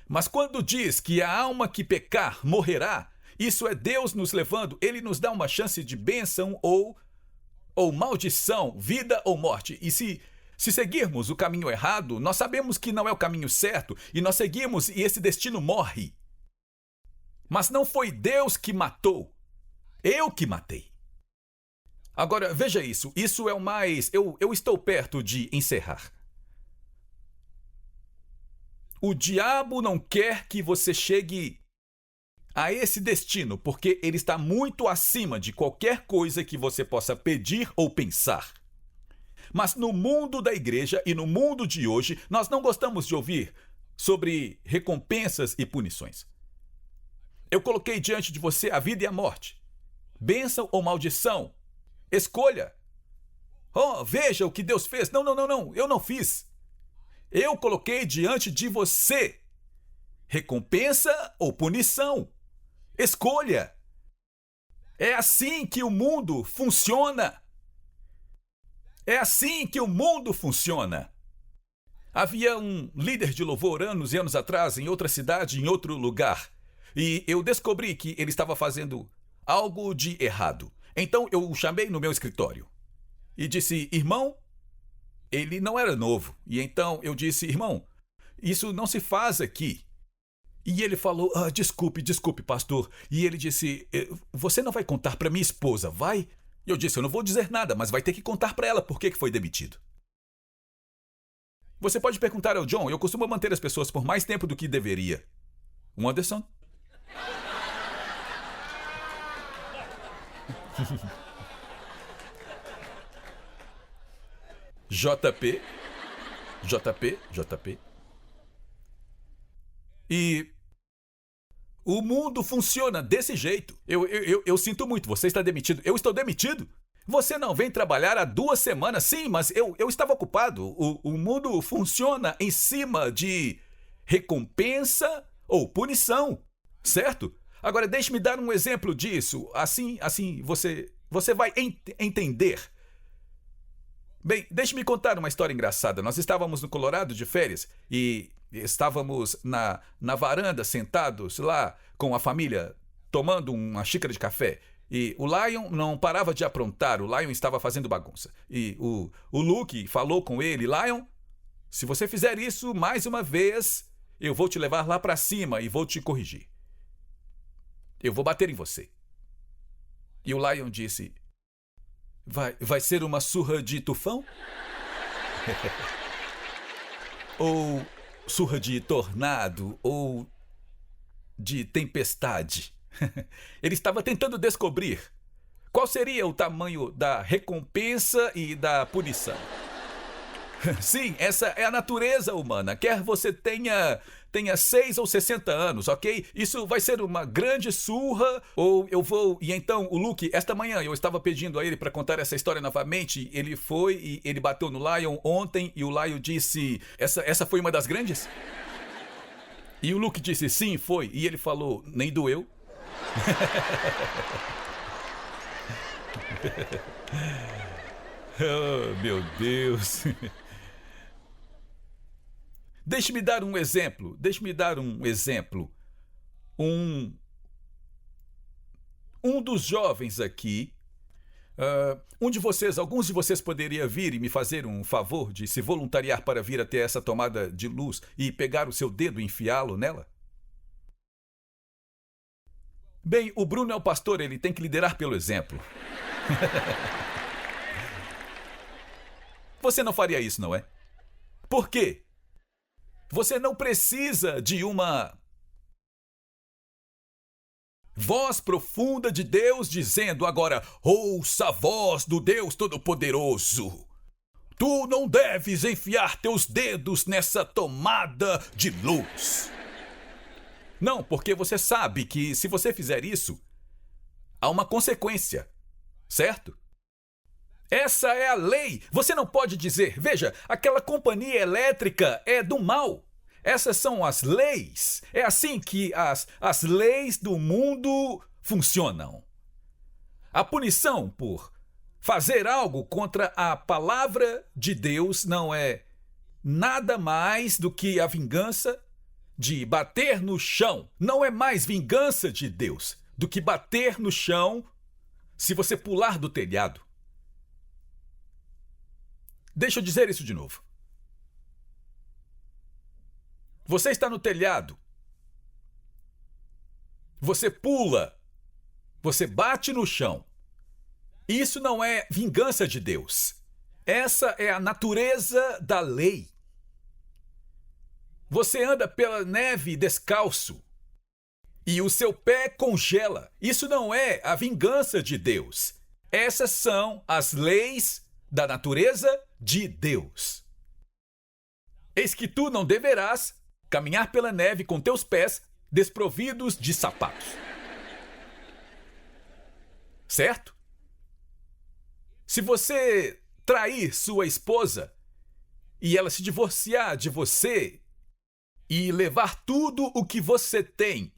Mas quando diz que a alma que pecar morrerá, isso é Deus nos levando, ele nos dá uma chance de bênção ou maldição, vida ou morte. E se seguirmos o caminho errado, nós sabemos que não é o caminho certo, e nós seguimos e esse destino morre. Mas não foi Deus que matou, eu que matei. Agora, veja isso é o mais... Eu estou perto de encerrar. O diabo não quer que você chegue a esse destino, porque ele está muito acima de qualquer coisa que você possa pedir ou pensar. Mas no mundo da igreja e no mundo de hoje, nós não gostamos de ouvir sobre recompensas e punições. Eu coloquei diante de você a vida e a morte, bênção ou maldição. Escolha. Oh, veja o que Deus fez. Não, eu não fiz. Eu coloquei diante de você recompensa ou punição. Escolha. É assim que o mundo funciona. É assim que o mundo funciona. Havia um líder de louvor anos e anos atrás, em outra cidade, em outro lugar. E eu descobri que ele estava fazendo algo de errado. Então eu o chamei no meu escritório e disse, irmão, ele não era novo. E então eu disse, irmão, isso não se faz aqui. E ele falou, desculpe, pastor. E ele disse, você não vai contar para minha esposa, vai? E eu disse, eu não vou dizer nada, mas vai ter que contar para ela por que foi demitido. Você pode perguntar ao John, eu costumo manter as pessoas por mais tempo do que deveria. Um Anderson? JP. E o mundo funciona desse jeito. Eu sinto muito, você está demitido. Eu estou demitido? Você não vem trabalhar há 2 semanas? Sim, mas eu estava ocupado. O mundo funciona em cima de recompensa ou punição, certo? Agora, deixe-me dar um exemplo disso. Assim você vai entender. Bem, deixe-me contar uma história engraçada. Nós estávamos no Colorado de férias e estávamos na varanda sentados lá com a família tomando uma xícara de café. E o Lion não parava de aprontar, o Lion estava fazendo bagunça. E o Luke falou com ele, Lion, se você fizer isso mais uma vez, eu vou te levar lá para cima e vou te corrigir. Eu vou bater em você. E o Lion disse, vai ser uma surra de tufão? Ou surra de tornado? Ou de tempestade? Ele estava tentando descobrir qual seria o tamanho da recompensa e da punição. Sim, essa é a natureza humana. Quer você tenha 6 ou 60 anos, ok? Isso vai ser uma grande surra, ou eu vou... E então, o Luke, esta manhã, eu estava pedindo a ele para contar essa história novamente. Ele foi e ele bateu no Lion ontem, e o Lion disse, essa foi uma das grandes? E o Luke disse, sim, foi. E ele falou, nem doeu. Oh, meu Deus. Deixe-me dar um exemplo. Um dos jovens aqui, alguns de vocês poderia vir e me fazer um favor de se voluntariar para vir até essa tomada de luz e pegar o seu dedo e enfiá-lo nela? Bem, o Bruno é o pastor, ele tem que liderar pelo exemplo. Você não faria isso, não é? Por quê? Você não precisa de uma voz profunda de Deus dizendo agora, ouça a voz do Deus Todo-Poderoso. Tu não deves enfiar teus dedos nessa tomada de luz. Não, porque você sabe que se você fizer isso, há uma consequência, certo? Essa é a lei. Você não pode dizer, veja, aquela companhia elétrica é do mal. Essas são as leis. É assim que as leis do mundo funcionam. A punição por fazer algo contra a palavra de Deus não é nada mais do que a vingança de bater no chão não é mais vingança de Deus do que bater no chão se você pular do telhado. Deixa eu dizer isso de novo. Você está no telhado. Você pula. Você bate no chão. Isso não é vingança de Deus. Essa é a natureza da lei. Você anda pela neve descalço e o seu pé congela. Isso não é a vingança de Deus. Essas são as leis da natureza de Deus. Eis que tu não deverás caminhar pela neve com teus pés desprovidos de sapatos. Certo? Se você trair sua esposa e ela se divorciar de você e levar tudo o que você tem,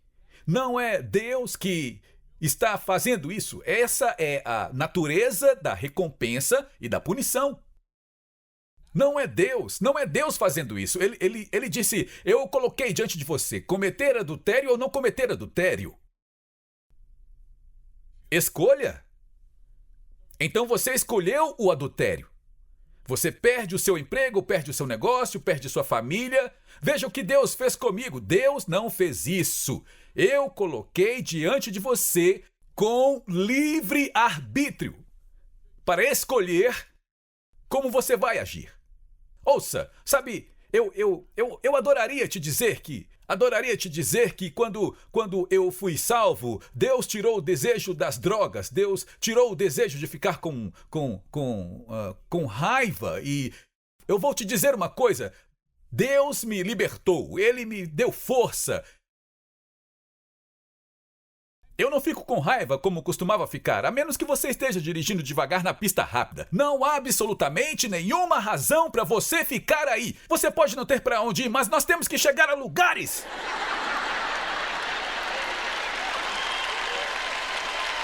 não é Deus que está fazendo isso. Essa é a natureza da recompensa e da punição. Não é Deus fazendo isso. Ele disse, eu coloquei diante de você, cometer adultério ou não cometer adultério. Escolha. Então você escolheu o adultério. Você perde o seu emprego, perde o seu negócio, perde sua família. Veja o que Deus fez comigo. Deus não fez isso. Eu coloquei diante de você com livre arbítrio para escolher como você vai agir. Ouça, sabe, eu adoraria te dizer que quando eu fui salvo, Deus tirou o desejo das drogas, Deus tirou o desejo de ficar com raiva. E eu vou te dizer uma coisa, Deus me libertou, Ele me deu força. Eu não fico com raiva como costumava ficar, a menos que você esteja dirigindo devagar na pista rápida. Não há absolutamente nenhuma razão para você ficar aí. Você pode não ter para onde ir, mas nós temos que chegar a lugares.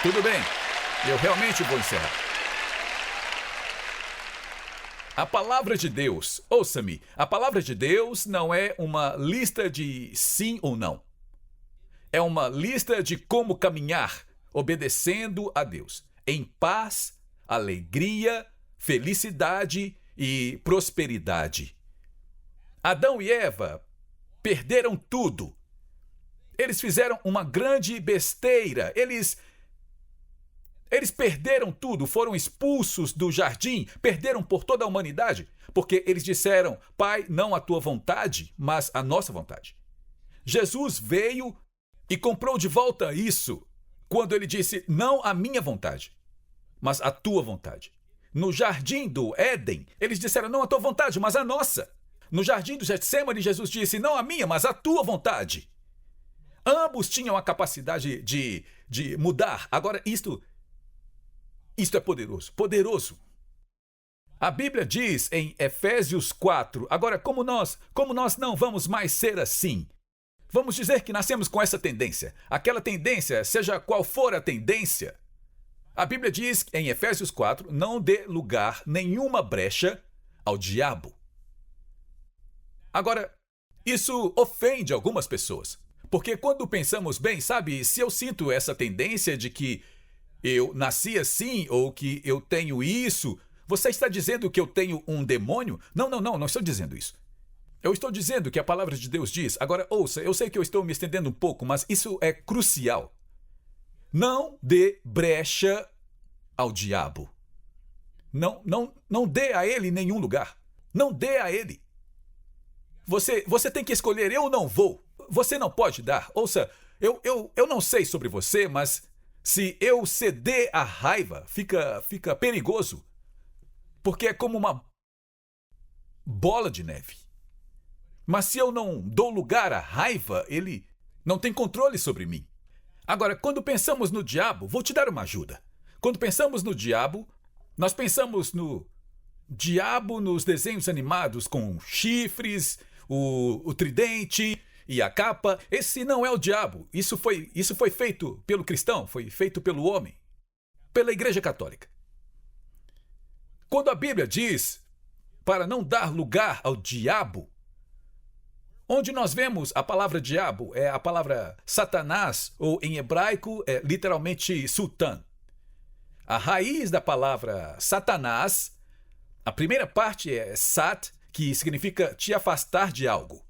Tudo bem, eu realmente vou encerrar. A palavra de Deus, ouça-me, a palavra de Deus não é uma lista de sim ou não. É uma lista de como caminhar, obedecendo a Deus, em paz, alegria, felicidade e prosperidade. Adão e Eva perderam tudo. Eles fizeram uma grande besteira. Eles perderam tudo, foram expulsos do jardim, perderam por toda a humanidade, porque eles disseram, Pai, não a tua vontade, mas a nossa vontade. Jesus veio e comprou de volta isso quando ele disse, não a minha vontade, mas a tua vontade. No jardim do Éden, eles disseram, não a tua vontade, mas a nossa. No jardim do Getsêmani, Jesus disse, não a minha, mas a tua vontade. Ambos tinham a capacidade de mudar. Agora, isto é poderoso, poderoso. A Bíblia diz em Efésios 4, agora como nós não vamos mais ser assim? Vamos dizer que nascemos com essa tendência. Aquela tendência, seja qual for a tendência, a Bíblia diz em Efésios 4, não dê lugar nenhuma brecha ao diabo. Agora, isso ofende algumas pessoas. Porque quando pensamos bem, sabe, se eu sinto essa tendência de que eu nasci assim ou que eu tenho isso, você está dizendo que eu tenho um demônio? Não estou dizendo isso. Eu estou dizendo que a palavra de Deus diz. Agora, ouça, eu sei que eu estou me estendendo um pouco, mas isso é crucial. Não dê brecha ao diabo. Não dê a ele nenhum lugar. Não dê a ele. Você tem que escolher, eu não vou. Você não pode dar. Ouça, eu não sei sobre você, mas se eu ceder à raiva, fica perigoso. Porque é como uma bola de neve. Mas se eu não dou lugar à raiva, ele não tem controle sobre mim. Agora, quando pensamos no diabo, vou te dar uma ajuda. Quando pensamos no diabo, nós pensamos no diabo nos desenhos animados com chifres, o tridente e a capa. Esse não é o diabo. Isso foi feito pelo cristão, foi feito pelo homem, pela Igreja Católica. Quando a Bíblia diz para não dar lugar ao diabo, Onde nós vemos a palavra diabo é a palavra Satanás, ou em hebraico é literalmente sultã. A raiz da palavra Satanás, a primeira parte é sat, que significa te afastar de algo.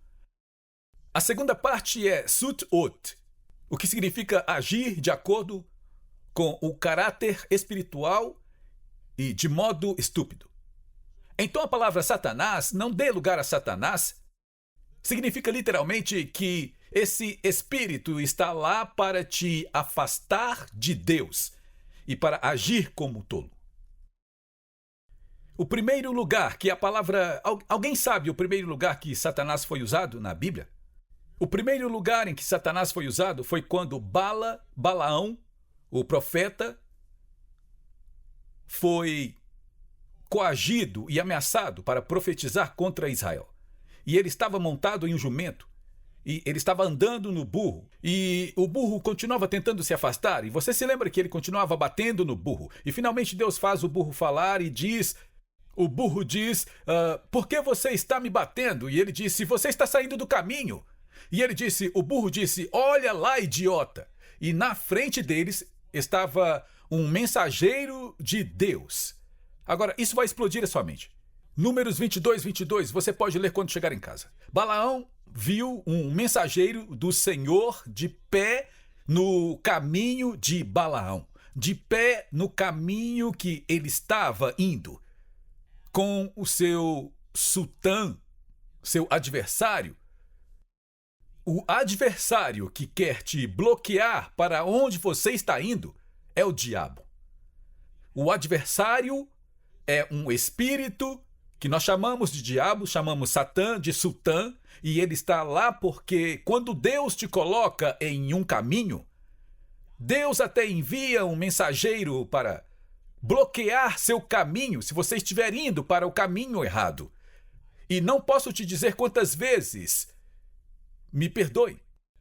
A segunda parte é sut-ot, o que significa agir de acordo com o caráter espiritual e de modo estúpido. Então a palavra Satanás, não dê lugar a Satanás, significa literalmente que esse espírito está lá para te afastar de Deus e para agir como tolo. O primeiro lugar que a palavra... Alguém sabe o primeiro lugar que Satanás foi usado na Bíblia? O primeiro lugar em que Satanás foi usado foi quando Balaão, o profeta, foi coagido e ameaçado para profetizar contra Israel. E ele estava montado em um jumento. E ele estava andando no burro. E o burro continuava tentando se afastar. E você se lembra que ele continuava batendo no burro. E finalmente Deus faz o burro falar e diz... O burro diz, por que você está me batendo? E ele disse, você está saindo do caminho. E o burro disse, olha lá, idiota. E na frente deles estava um mensageiro de Deus. Agora, isso vai explodir a sua mente. Números 22, você pode ler quando chegar em casa. Balaão viu um mensageiro do Senhor de pé no caminho de Balaão. De pé no caminho que ele estava indo. Com o seu sultã, seu adversário. O adversário que quer te bloquear para onde você está indo é o diabo. O adversário é um espírito que nós chamamos de diabo, chamamos Satã de sultã, e ele está lá porque quando Deus te coloca em um caminho, Deus até envia um mensageiro para bloquear seu caminho se você estiver indo para o caminho errado. E não posso te dizer quantas vezes, me perdoe,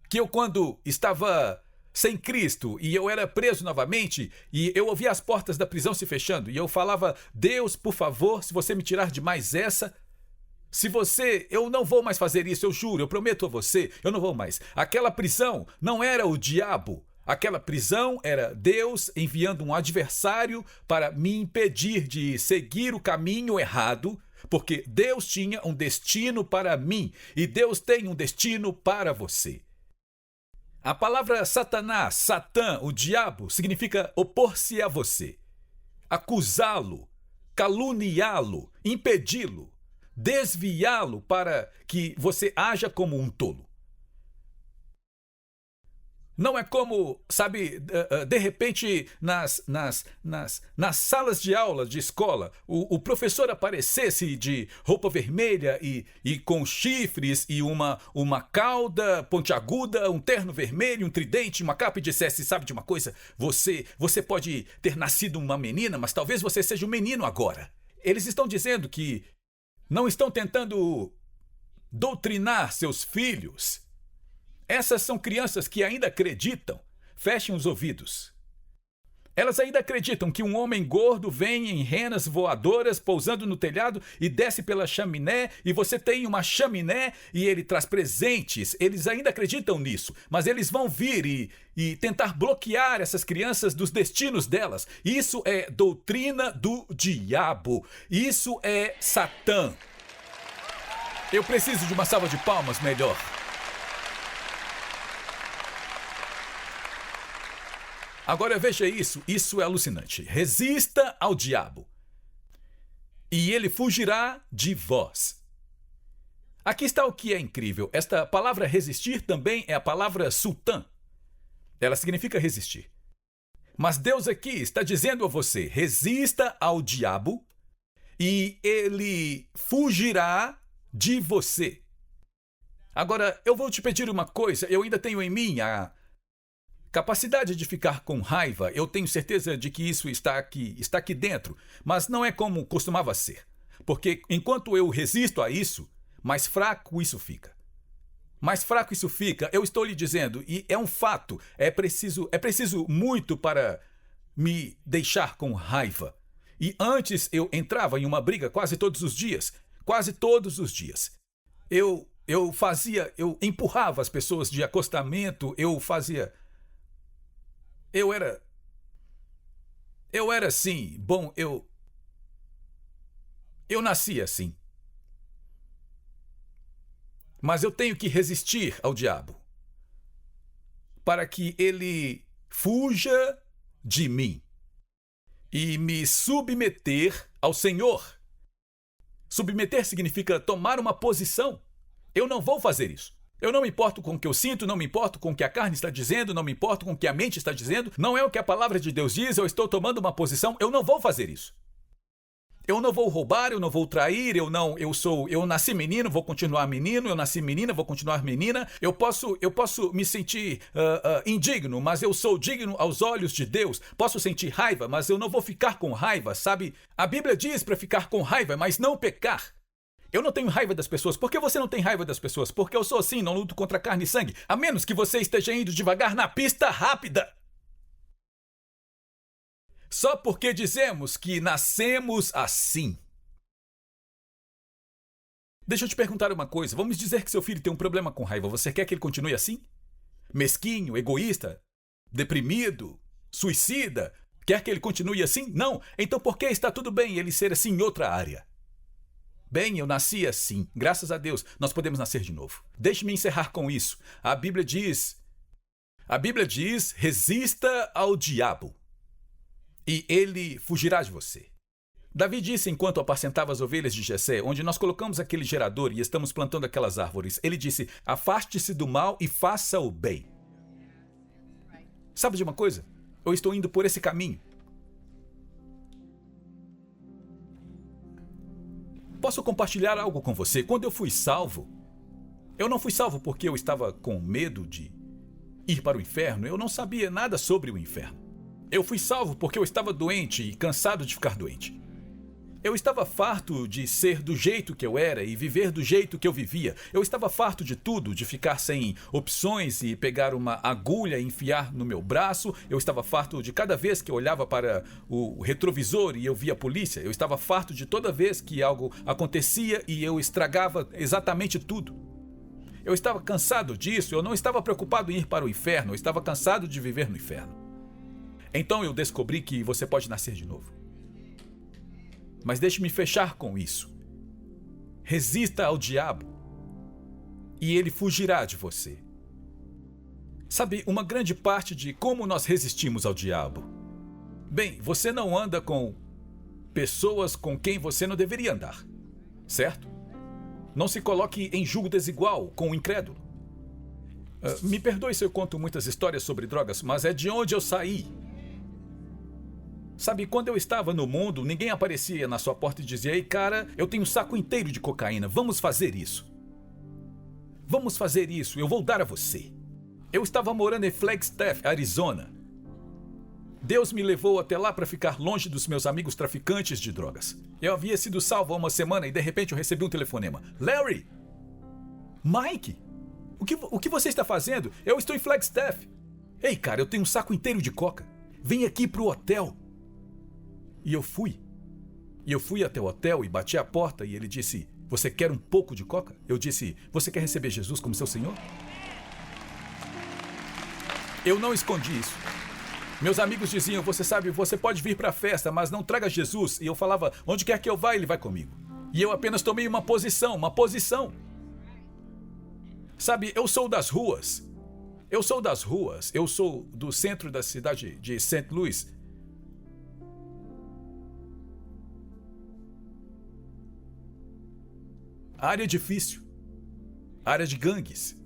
que eu quando estava sem Cristo e eu era preso novamente e eu ouvia as portas da prisão se fechando e eu falava, Deus, por favor, se você me tirar de mais essa, eu não vou mais fazer isso, eu juro, eu prometo a você, eu não vou mais. Aquela prisão não era o diabo. Aquela prisão era Deus enviando um adversário para me impedir de seguir o caminho errado, porque Deus tinha um destino para mim e Deus tem um destino para você. A palavra Satanás, Satã, o diabo, significa opor-se a você, acusá-lo, caluniá-lo, impedi-lo, desviá-lo para que você haja como um tolo. Não é como, sabe, de repente, nas salas de aula de escola, o professor aparecesse de roupa vermelha e com chifres e uma cauda pontiaguda, um terno vermelho, um tridente, uma capa e dissesse, sabe de uma coisa? Você pode ter nascido uma menina, mas talvez você seja um menino agora. Eles estão dizendo que não estão tentando doutrinar seus filhos. Essas são crianças que ainda acreditam. Fechem os ouvidos. Elas ainda acreditam que um homem gordo vem em renas voadoras pousando no telhado e desce pela chaminé e você tem uma chaminé e ele traz presentes. Eles ainda acreditam nisso, mas eles vão vir e tentar bloquear essas crianças dos destinos delas. Isso é doutrina do diabo. Isso é Satã. Eu preciso de uma salva de palmas melhor. Agora veja isso é alucinante. Resista ao diabo, e ele fugirá de vós. Aqui está o que é incrível. Esta palavra resistir também é a palavra sultã. Ela significa resistir. Mas Deus aqui está dizendo a você, resista ao diabo, e ele fugirá de você. Agora, eu vou te pedir uma coisa, eu ainda tenho em mim a capacidade de ficar com raiva, eu tenho certeza de que isso está aqui dentro, mas não é como costumava ser. Porque enquanto eu resisto a isso, mais fraco isso fica. Mais fraco isso fica, eu estou lhe dizendo, e é um fato, é preciso muito para me deixar com raiva. E antes eu entrava em uma briga quase todos os dias. Eu eu empurrava as pessoas de acostamento, eu era assim, bom, eu nasci assim. Mas eu tenho que resistir ao diabo para que ele fuja de mim e me submeter ao Senhor. Submeter significa tomar uma posição. Eu não vou fazer isso. Eu não me importo com o que eu sinto, não me importo com o que a carne está dizendo, não me importo com o que a mente está dizendo. Não é o que a palavra de Deus diz, eu estou tomando uma posição, eu não vou fazer isso. Eu não vou roubar, eu não vou trair, eu nasci menino, vou continuar menino, eu nasci menina, vou continuar menina. Eu posso me sentir indigno, mas eu sou digno aos olhos de Deus. Posso sentir raiva, mas eu não vou ficar com raiva, sabe? A Bíblia diz para ficar com raiva, mas não pecar. Eu não tenho raiva das pessoas. Por que você não tem raiva das pessoas? Porque eu sou assim, não luto contra carne e sangue. A menos que você esteja indo devagar na pista rápida. Só porque dizemos que nascemos assim. Deixa eu te perguntar uma coisa. Vamos dizer que seu filho tem um problema com raiva. Você quer que ele continue assim? Mesquinho, egoísta, deprimido, suicida? Quer que ele continue assim? Não. Então por que está tudo bem ele ser assim em outra área? Bem, eu nasci assim. Graças a Deus, nós podemos nascer de novo. Deixe-me encerrar com isso. A Bíblia diz, resista ao diabo e ele fugirá de você. Davi disse enquanto apacentava as ovelhas de Jessé, onde nós colocamos aquele gerador e estamos plantando aquelas árvores, ele disse, afaste-se do mal e faça o bem. Sabe de uma coisa? Eu estou indo por esse caminho. Posso compartilhar algo com você? Quando eu fui salvo, eu não fui salvo porque eu estava com medo de ir para o inferno. Eu não sabia nada sobre o inferno. Eu fui salvo porque eu estava doente e cansado de ficar doente. Eu estava farto de ser do jeito que eu era e viver do jeito que eu vivia. Eu estava farto de tudo, de ficar sem opções e pegar uma agulha e enfiar no meu braço. Eu estava farto de cada vez que eu olhava para o retrovisor e eu via a polícia. Eu estava farto de toda vez que algo acontecia e eu estragava exatamente tudo. Eu estava cansado disso, eu não estava preocupado em ir para o inferno, eu estava cansado de viver no inferno. Então eu descobri que você pode nascer de novo. Mas deixe-me fechar com isso. Resista ao diabo e ele fugirá de você. Sabe, uma grande parte de como nós resistimos ao diabo. Bem, você não anda com pessoas com quem você não deveria andar, certo? Não se coloque em julgo desigual com o incrédulo. Me perdoe se eu conto muitas histórias sobre drogas, mas é de onde eu saí. Sabe, quando eu estava no mundo, ninguém aparecia na sua porta e dizia, ei cara, eu tenho um saco inteiro de cocaína, vamos fazer isso. Vamos fazer isso, eu vou dar a você. Eu estava morando em Flagstaff, Arizona. Deus me levou até lá para ficar longe dos meus amigos traficantes de drogas. Eu havia sido salvo há uma semana e de repente eu recebi um telefonema. Larry! Mike! O que você está fazendo? Eu estou em Flagstaff. Ei cara, eu tenho um saco inteiro de coca. Vem aqui pro hotel. E eu fui. Até o hotel e bati a porta e ele disse, você quer um pouco de coca? Eu disse, você quer receber Jesus como seu Senhor? Eu não escondi isso. Meus amigos diziam, você sabe, você pode vir para a festa, mas não traga Jesus. E eu falava, onde quer que eu vá, ele vai comigo. E eu apenas tomei uma posição. Sabe, eu sou das ruas. Eu sou do centro da cidade de St. Louis. Área difícil. Área de gangues.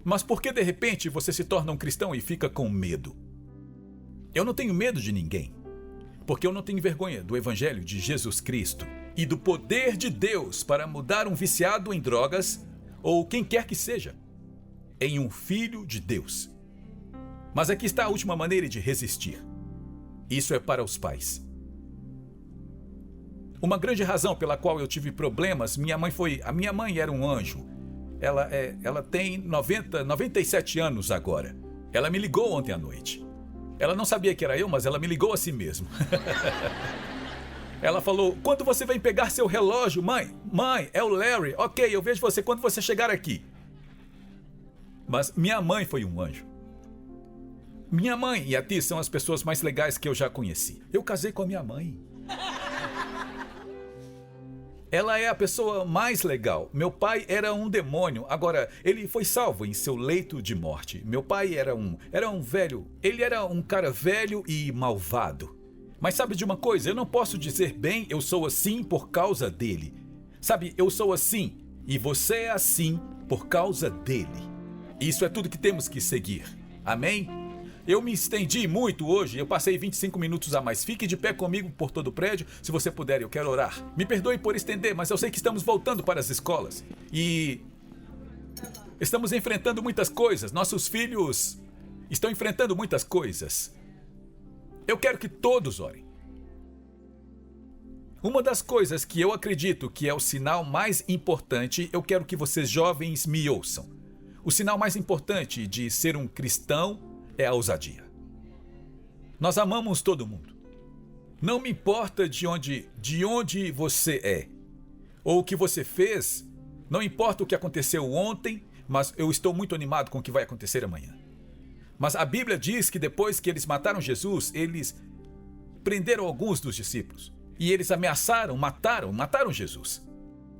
Mas por que de repente você se torna um cristão e fica com medo? Eu não tenho medo de ninguém. Porque eu não tenho vergonha do Evangelho de Jesus Cristo e do poder de Deus para mudar um viciado em drogas ou quem quer que seja em um filho de Deus. Mas aqui está a última maneira de resistir. Isso é para os pais. Uma grande razão pela qual eu tive problemas, a minha mãe era um anjo. Ela tem 97 anos agora. Ela me ligou ontem à noite. Ela não sabia que era eu, mas ela me ligou a si mesmo. Ela falou: quando você vem pegar seu relógio, mãe? Mãe, é o Larry. Ok, eu vejo você quando você chegar aqui. Mas minha mãe foi um anjo. Minha mãe e a Tia são as pessoas mais legais que eu já conheci. Eu casei com a minha mãe. Ela é a pessoa mais legal. Meu pai era um demônio. Agora, ele foi salvo em seu leito de morte. Meu pai era um velho. Ele era um cara velho e malvado. Mas sabe de uma coisa? Eu não posso dizer, bem, eu sou assim por causa dele. Sabe, eu sou assim e você é assim por causa dele. Isso é tudo que temos que seguir. Amém? Eu me estendi muito hoje, eu passei 25 minutos a mais. Fique de pé comigo por todo o prédio, se você puder, eu quero orar. Me perdoe por estender, mas eu sei que estamos voltando para as escolas. E estamos enfrentando muitas coisas. Nossos filhos estão enfrentando muitas coisas. Eu quero que todos orem. Uma das coisas que eu acredito que é o sinal mais importante, eu quero que vocês jovens me ouçam. O sinal mais importante de ser um cristão é a ousadia. Nós amamos todo mundo. Não me importa de onde você é ou o que você fez. Não importa o que aconteceu ontem, mas eu estou muito animado com o que vai acontecer amanhã. Mas a Bíblia diz que depois que eles mataram Jesus, eles prenderam alguns dos discípulos. E eles ameaçaram, mataram Jesus.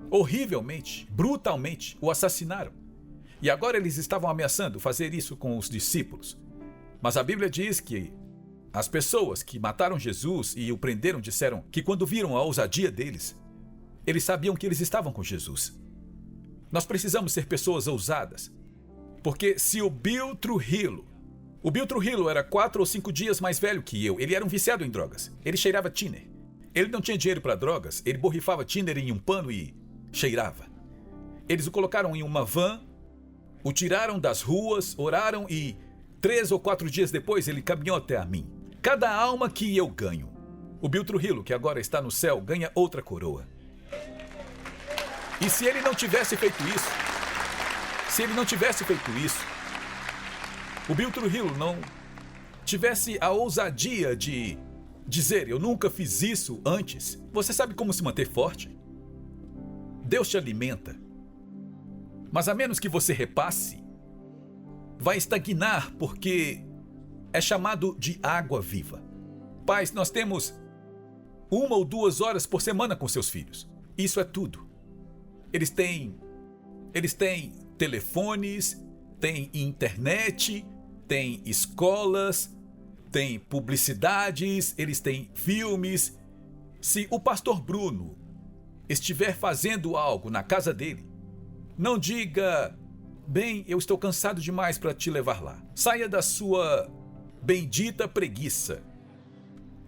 Horrivelmente, brutalmente, o assassinaram. E agora eles estavam ameaçando fazer isso com os discípulos. Mas a Bíblia diz que as pessoas que mataram Jesus e o prenderam disseram que quando viram a ousadia deles, eles sabiam que eles estavam com Jesus. Nós precisamos ser pessoas ousadas. Porque se o Bill Trujillo era 4 ou 5 dias mais velho que eu, ele era um viciado em drogas. Ele cheirava thinner. Ele não tinha dinheiro para drogas, ele borrifava thinner em um pano e cheirava. Eles o colocaram em uma van, o tiraram das ruas, oraram e 3 ou 4 dias depois, ele caminhou até a mim. Cada alma que eu ganho, o Bill Trujillo, que agora está no céu, ganha outra coroa. E se ele não tivesse feito isso, o Bill Trujillo não tivesse a ousadia de dizer, eu nunca fiz isso antes. Você sabe como se manter forte? Deus te alimenta. Mas a menos que você repasse, vai estagnar porque é chamado de água viva. Pais, nós temos 1 ou 2 horas por semana com seus filhos. Isso é tudo. Eles têm telefones, têm internet, têm escolas, têm publicidades, eles têm filmes. Se o pastor Bruno estiver fazendo algo na casa dele, não diga, bem, eu estou cansado demais para te levar lá. Saia da sua bendita preguiça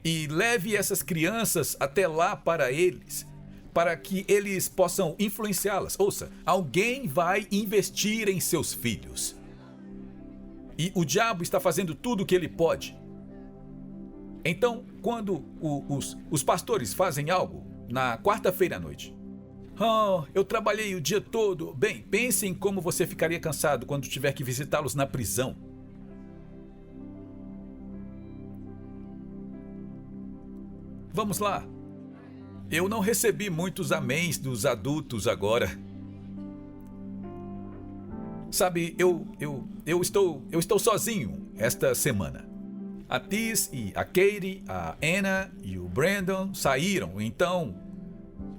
e leve essas crianças até lá para eles, para que eles possam influenciá-las. Ouça, alguém vai investir em seus filhos. E o diabo está fazendo tudo o que ele pode. Então, quando os pastores fazem algo na quarta-feira à noite, eu trabalhei o dia todo. Bem, pense em como você ficaria cansado quando tiver que visitá-los na prisão. Vamos lá. Eu não recebi muitos améns dos adultos agora. Sabe, eu estou sozinho esta semana. A Tis e a Katie, a Anna e o Brandon saíram. Então,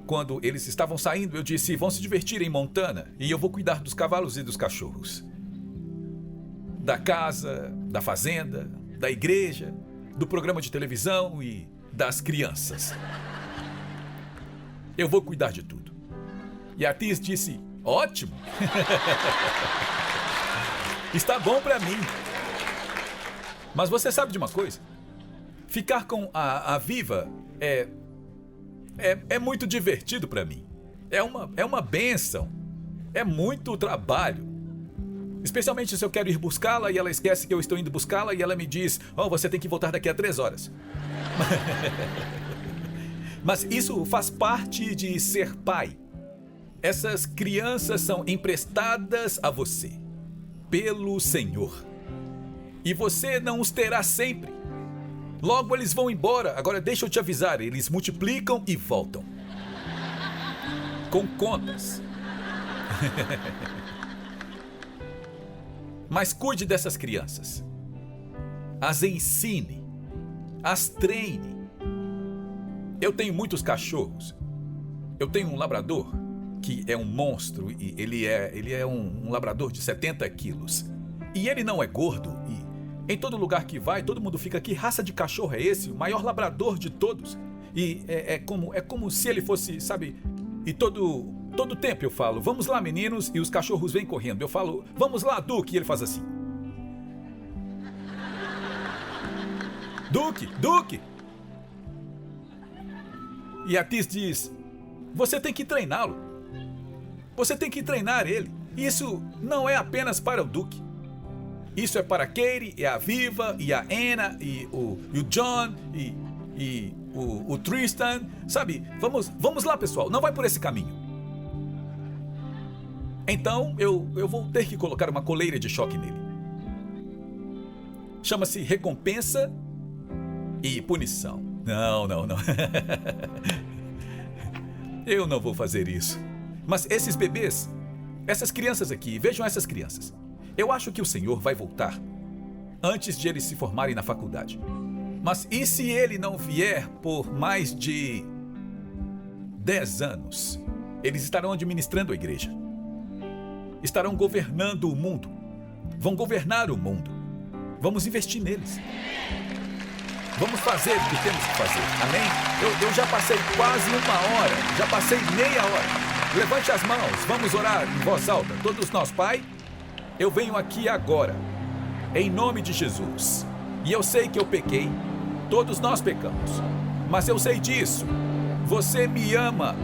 quando eles estavam saindo, eu disse, vão se divertir em Montana e eu vou cuidar dos cavalos e dos cachorros. Da casa, da fazenda, da igreja, do programa de televisão e das crianças. Eu vou cuidar de tudo. E a Tis disse, ótimo. Está bom para mim. Mas você sabe de uma coisa? Ficar com a Viva é muito divertido para mim. É uma bênção. É muito trabalho. Especialmente se eu quero ir buscá-la e ela esquece que eu estou indo buscá-la e ela me diz, você tem que voltar daqui a 3 horas. Mas isso faz parte de ser pai. Essas crianças são emprestadas a você pelo Senhor. E você não os terá sempre. Logo eles vão embora. Agora deixa eu te avisar, eles multiplicam e voltam. Com contas. Mas cuide dessas crianças. As ensine. As treine. Eu tenho muitos cachorros. Eu tenho um labrador que é um monstro e ele é um labrador de 70 quilos. E ele não é gordo e em todo lugar que vai, todo mundo fica, que raça de cachorro é esse? O maior labrador de todos. E é como se ele fosse, sabe? E todo tempo eu falo, vamos lá meninos, e os cachorros vêm correndo. Eu falo, vamos lá Duke, e ele faz assim. Duke, Duke! E a Tis diz, você tem que treiná-lo. Você tem que treinar ele. Isso não é apenas para o Duke. Isso é para a Katie, e a Viva, e a Anna, e o John, e o Tristan. Sabe, vamos lá pessoal, não vai por esse caminho. Então eu vou ter que colocar uma coleira de choque nele. Chama-se recompensa e punição. Não. Eu não vou fazer isso. Mas esses bebês, essas crianças aqui, vejam essas crianças. Eu acho que o Senhor vai voltar antes de eles se formarem na faculdade. Mas e se ele não vier por mais de 10 anos? Eles estarão administrando a igreja. Estarão governando o mundo. Vão governar o mundo. Vamos investir neles. Vamos fazer o que temos que fazer. Amém? Eu já passei quase 1 hora. Já passei meia hora. Levante as mãos. Vamos orar em voz alta. Todos nós, Pai, eu venho aqui agora, em nome de Jesus. E eu sei que eu pequei. Todos nós pecamos. Mas eu sei disso. Você me ama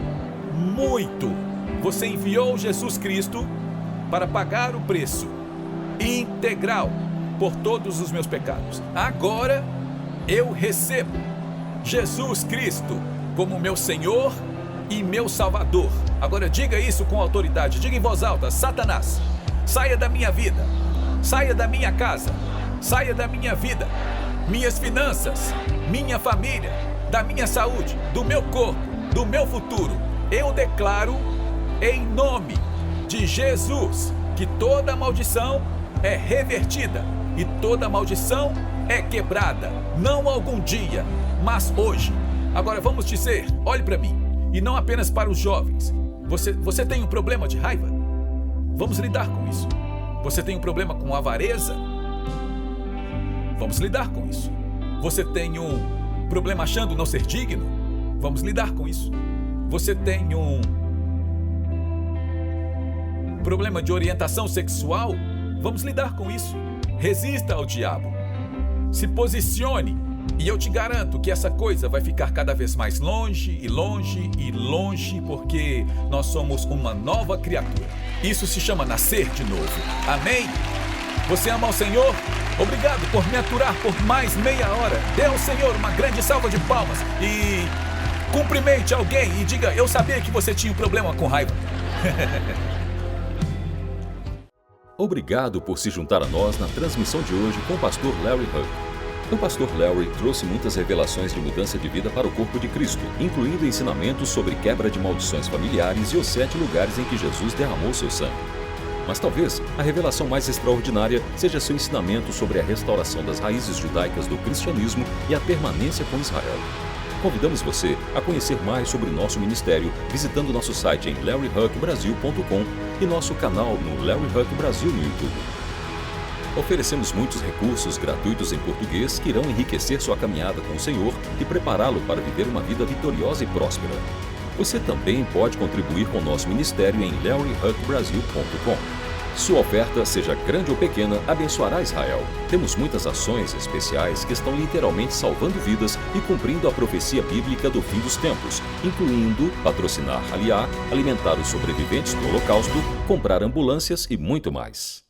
muito. Você enviou Jesus Cristo para pagar o preço integral por todos os meus pecados. Agora eu recebo Jesus Cristo como meu Senhor e meu Salvador. Agora diga isso com autoridade. Diga em voz alta: Satanás, saia da minha vida, saia da minha casa, saia da minha vida, minhas finanças, minha família, da minha saúde, do meu corpo, do meu futuro. Eu declaro em nome de Jesus que toda maldição é revertida e toda maldição é quebrada. Não algum dia, mas hoje. Agora vamos dizer, olhe para mim, e não apenas para os jovens. Você tem um problema de raiva? Vamos lidar com isso. Você tem um problema com avareza? Vamos lidar com isso. Você tem um problema achando não ser digno? Vamos lidar com isso. Você tem um problema de orientação sexual? Vamos lidar com isso. Resista ao diabo. Se posicione e eu te garanto que essa coisa vai ficar cada vez mais longe e longe e longe, porque nós somos uma nova criatura. Isso se chama nascer de novo. Amém? Você ama o Senhor? Obrigado por me aturar por mais meia hora. Dê ao Senhor uma grande salva de palmas e cumprimente alguém e diga: eu sabia que você tinha um problema com raiva. Obrigado por se juntar a nós na transmissão de hoje com o pastor Larry Hug. O pastor Larry trouxe muitas revelações de mudança de vida para o corpo de Cristo, incluindo ensinamentos sobre quebra de maldições familiares e os 7 lugares em que Jesus derramou seu sangue. Mas talvez a revelação mais extraordinária seja seu ensinamento sobre a restauração das raízes judaicas do cristianismo e a permanência com Israel. Convidamos você a conhecer mais sobre o nosso ministério visitando nosso site em larryhugbrasil.com e nosso canal no Larry Hug Brasil no YouTube. Oferecemos muitos recursos gratuitos em português que irão enriquecer sua caminhada com o Senhor e prepará-lo para viver uma vida vitoriosa e próspera. Você também pode contribuir com o nosso ministério em larryhugbrasil.com. Sua oferta, seja grande ou pequena, abençoará Israel. Temos muitas ações especiais que estão literalmente salvando vidas e cumprindo a profecia bíblica do fim dos tempos, incluindo patrocinar Aliá, alimentar os sobreviventes do Holocausto, comprar ambulâncias e muito mais.